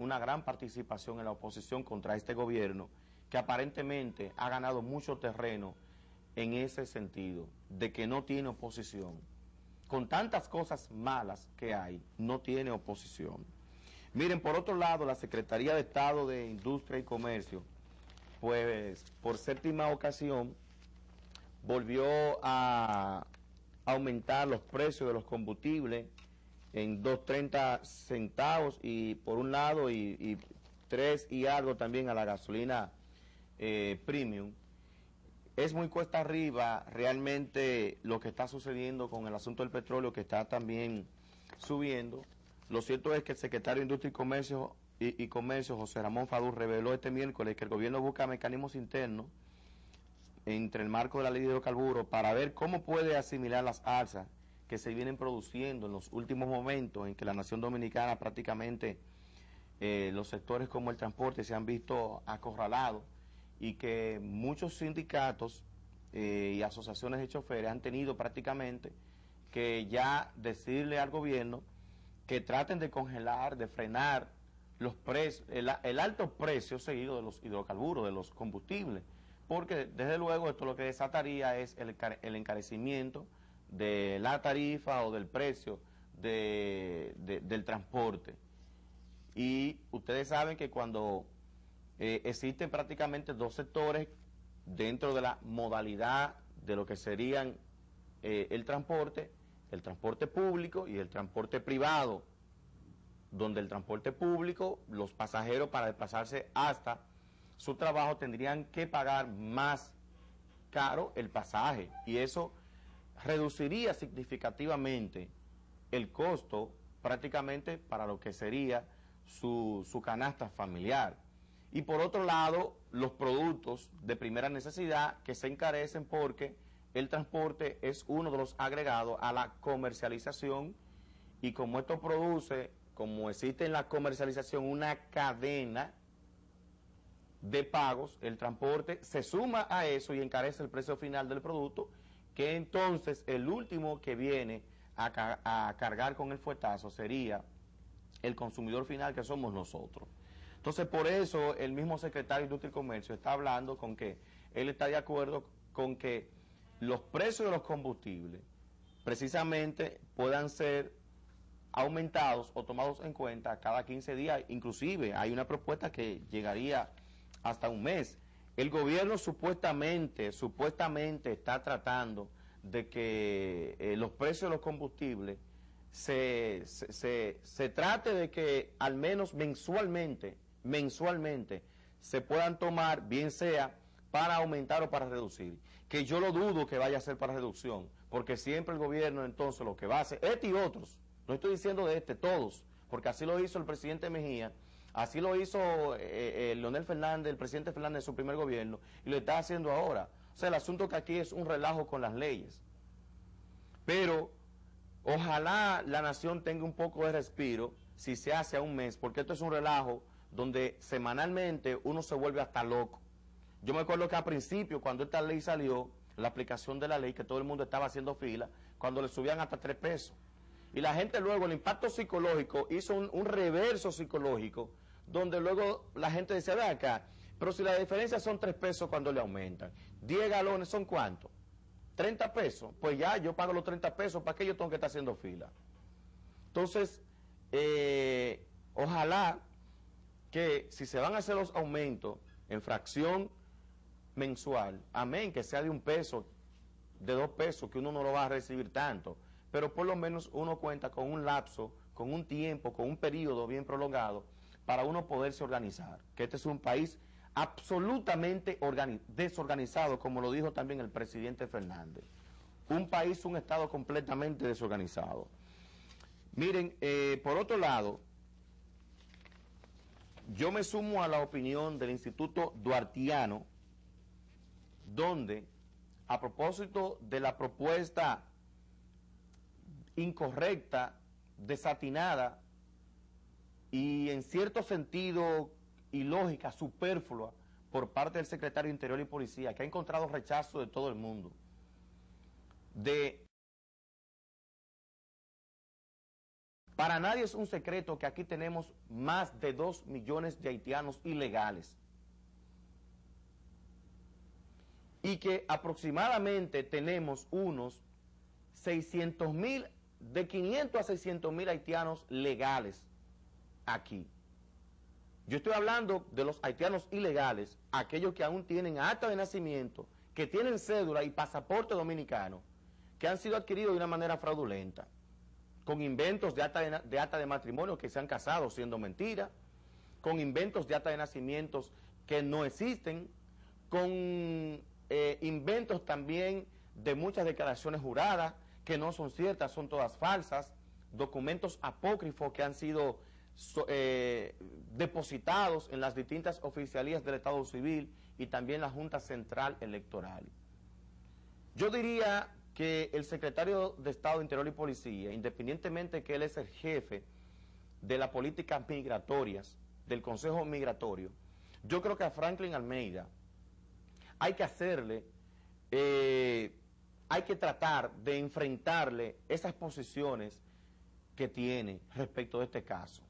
una gran participación en la oposición contra este gobierno, que aparentemente ha ganado mucho terreno en ese sentido, de que no tiene oposición. Con tantas cosas malas que hay, no tiene oposición. Miren, por otro lado, la Secretaría de Estado de Industria y Comercio, pues por séptima ocasión, volvió a aumentar los precios de los combustibles en 2.30 centavos y por un lado y 3 y algo también a la gasolina premium. Es muy cuesta arriba realmente lo que está sucediendo con el asunto del petróleo, que está también subiendo. Lo cierto es que el secretario de Industria y Comercio, José Ramón Fadul, reveló este miércoles que el gobierno busca mecanismos internos entre el marco de la ley de hidrocarburos para ver cómo puede asimilar las alzas que se vienen produciendo en los últimos momentos en que la nación dominicana prácticamente los sectores como el transporte se han visto acorralados y que muchos sindicatos y asociaciones de choferes han tenido prácticamente que ya decirle al gobierno que traten de congelar, de frenar los precios, el alto precio seguido de los hidrocarburos, de los combustibles, porque desde luego esto lo que desataría es el encarecimiento de la tarifa o del precio del transporte. Y ustedes saben que cuando existen prácticamente dos sectores dentro de la modalidad de lo que serían el transporte público y el transporte privado, donde el transporte público, los pasajeros para desplazarse hasta su trabajo tendrían que pagar más caro el pasaje, y eso reduciría significativamente el costo prácticamente para lo que sería su canasta familiar. Y por otro lado, los productos de primera necesidad que se encarecen porque el transporte es uno de los agregados a la comercialización, y como esto produce, como existe en la comercialización una cadena de pagos, el transporte se suma a eso y encarece el precio final del producto, que entonces el último que viene a cargar con el fuetazo sería el consumidor final, que somos nosotros. Entonces, por eso el mismo secretario de Industria y Comercio está hablando con que él está de acuerdo con que los precios de los combustibles precisamente puedan ser aumentados o tomados en cuenta cada 15 días, inclusive hay una propuesta que llegaría hasta un mes. El gobierno supuestamente está tratando de que los precios de los combustibles se trate de que al menos mensualmente se puedan tomar, bien sea para aumentar o para reducir, que yo lo dudo que vaya a ser para reducción, porque siempre el gobierno entonces lo que va a hacer, este y otros, no estoy diciendo de este, todos, porque así lo hizo el presidente Mejía, así lo hizo Leonel Fernández, el presidente Fernández en su primer gobierno, y lo está haciendo ahora. O sea, el asunto que aquí es un relajo con las leyes. Pero ojalá la nación tenga un poco de respiro si se hace a un mes, porque esto es un relajo donde semanalmente uno se vuelve hasta loco. Yo me acuerdo que al principio, cuando esta ley salió, la aplicación de la ley, que todo el mundo estaba haciendo fila, cuando le subían hasta 3 pesos. Y la gente luego, el impacto psicológico, hizo un reverso psicológico, donde luego la gente decía, ve acá, pero si la diferencia son 3 pesos cuando le aumentan, 10 galones son ¿cuánto? 30 pesos, pues ya yo pago los 30 pesos, ¿para qué yo tengo que estar haciendo fila? Entonces, ojalá que si se van a hacer los aumentos en fracción mensual, amén, que sea de 1 peso, de 2 pesos, que uno no lo va a recibir tanto, pero por lo menos uno cuenta con un lapso, con un tiempo, con un periodo bien prolongado para uno poderse organizar, que este es un país absolutamente desorganizado, como lo dijo también el presidente Fernández. Un país, un estado completamente desorganizado. Miren, por otro lado, yo me sumo a la opinión del Instituto Duartiano, donde, a propósito de la propuesta incorrecta, desatinada y en cierto sentido ilógica, superflua, por parte del secretario de Interior y Policía, que ha encontrado rechazo de todo el mundo, de Para nadie es un secreto que aquí tenemos más de 2 millones de haitianos ilegales y que aproximadamente tenemos unos 600,000, de 500 a 600,000 haitianos legales aquí. Yo estoy hablando de los haitianos ilegales, aquellos que aún tienen acta de nacimiento, que tienen cédula y pasaporte dominicano, que han sido adquiridos de una manera fraudulenta, con inventos de acta de matrimonio que se han casado siendo mentira, con inventos de acta de nacimientos que no existen, con inventos también de muchas declaraciones juradas que no son ciertas, son todas falsas, documentos apócrifos que han sido depositados en las distintas oficialías del Estado Civil y también la Junta Central Electoral. Yo diría que el secretario de Estado de Interior y Policía, independientemente de que él es el jefe de las políticas migratorias, del Consejo Migratorio, yo creo que a Franklin Almeida hay que hacerle, hay que tratar de enfrentarle esas posiciones que tiene respecto de este caso.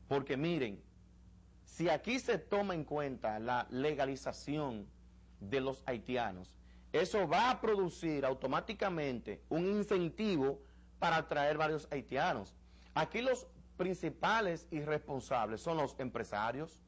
Porque miren, si aquí se toma en cuenta la legalización de los haitianos, eso va a producir automáticamente un incentivo para atraer varios haitianos. Aquí los principales irresponsables son los empresarios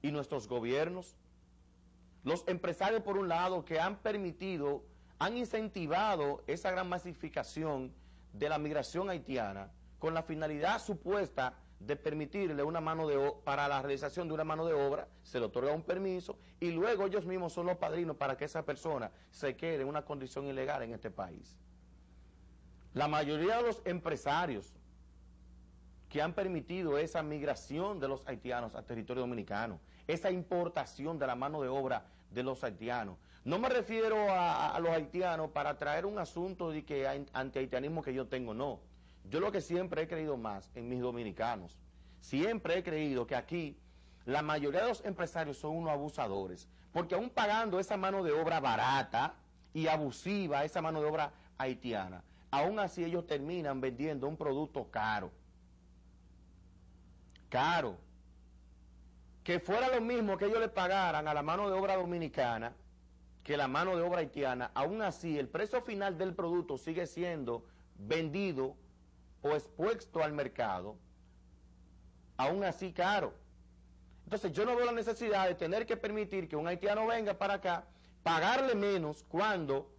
y nuestros gobiernos. Los empresarios, por un lado, que han permitido, han incentivado esa gran masificación de la migración haitiana con la finalidad supuesta de permitirle una mano de obra, para la realización de una mano de obra, se le otorga un permiso y luego ellos mismos son los padrinos para que esa persona se quede en una condición ilegal en este país. La mayoría de los empresarios que han permitido esa migración de los haitianos al territorio dominicano, esa importación de la mano de obra de los haitianos. No me refiero a los haitianos para traer un asunto de que anti-haitianismo que yo tengo, no. Yo lo que siempre he creído más en mis dominicanos, siempre he creído que aquí la mayoría de los empresarios son unos abusadores, porque aún pagando esa mano de obra barata y abusiva, esa mano de obra haitiana, aún así ellos terminan vendiendo un producto caro. Caro. Que fuera lo mismo que ellos le pagaran a la mano de obra dominicana que la mano de obra haitiana, aún así el precio final del producto sigue siendo vendido o expuesto al mercado, aún así caro. Entonces yo no veo la necesidad de tener que permitir que un haitiano venga para acá, pagarle menos cuando,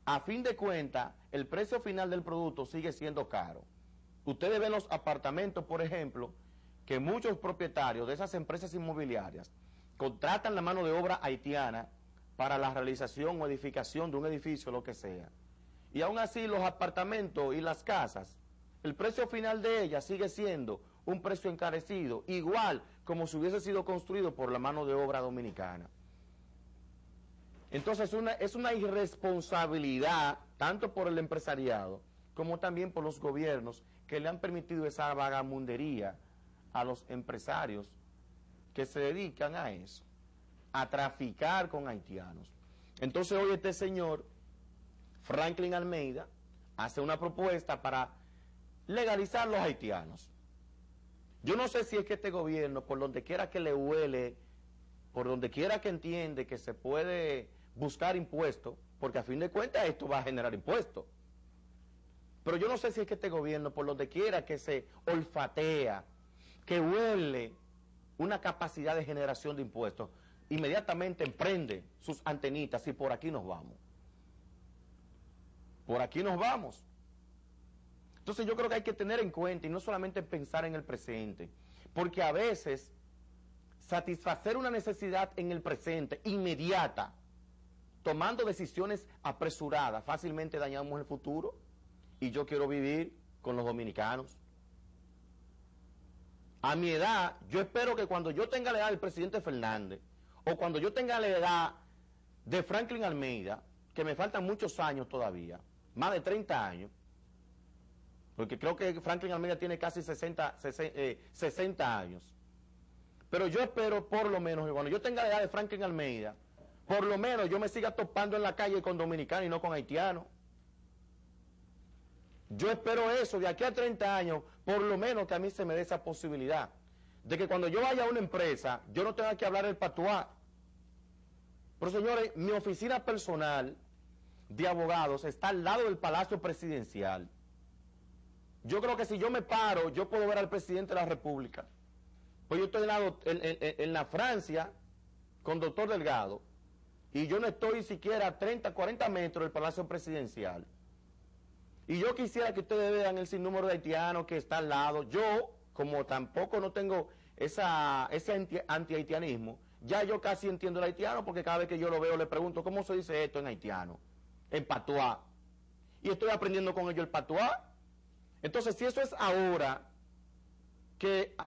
a fin de cuentas, el precio final del producto sigue siendo caro. Ustedes ven los apartamentos, por ejemplo, que muchos propietarios de esas empresas inmobiliarias contratan la mano de obra haitiana para la realización o edificación de un edificio, lo que sea. Y aún así los apartamentos y las casas, el precio final de ellas sigue siendo un precio encarecido, igual como si hubiese sido construido por la mano de obra dominicana. Entonces es una irresponsabilidad, tanto por el empresariado como también por los gobiernos, que le han permitido esa vagamundería a los empresarios que se dedican a eso, a traficar con haitianos. Entonces hoy este señor, Franklin Almeida, hace una propuesta para legalizar los haitianos. Yo no sé si es que este gobierno, por donde quiera que le huele, por donde quiera que entiende que se puede buscar impuestos, porque a fin de cuentas esto va a generar impuestos. Pero yo no sé si es que este gobierno, por donde quiera que se olfatea, que huele una capacidad de generación de impuestos, inmediatamente emprende sus antenitas y por aquí nos vamos. Por aquí nos vamos. Entonces yo creo que hay que tener en cuenta y no solamente pensar en el presente, porque a veces satisfacer una necesidad en el presente, inmediata, tomando decisiones apresuradas, fácilmente dañamos el futuro. Y yo quiero vivir con los dominicanos. A mi edad, yo espero que cuando yo tenga la edad del presidente Fernández, o cuando yo tenga la edad de Franklin Almeida, que me faltan muchos años todavía, más de 30 años, porque creo que Franklin Almeida tiene casi 60 años. Pero yo espero por lo menos que cuando yo tenga la edad de Franklin Almeida, por lo menos yo me siga topando en la calle con dominicanos y no con haitianos. Yo espero eso, de aquí a 30 años, por lo menos que a mí se me dé esa posibilidad, de que cuando yo vaya a una empresa, yo no tenga que hablar el patuá. Pero señores, mi oficina personal de abogados está al lado del Palacio Presidencial. Yo creo que si yo me paro, yo puedo ver al presidente de la República. Pues yo estoy en la Francia con doctor Delgado y yo no estoy siquiera a 30, 40 metros del Palacio Presidencial. Y yo quisiera que ustedes vean el sinnúmero de haitianos que está al lado. Yo, como tampoco no tengo ese anti-haitianismo, ya yo casi entiendo el haitiano porque cada vez que yo lo veo le pregunto cómo se dice esto en haitiano, en patuá. Y estoy aprendiendo con ellos el patuá. Entonces, si eso es ahora, que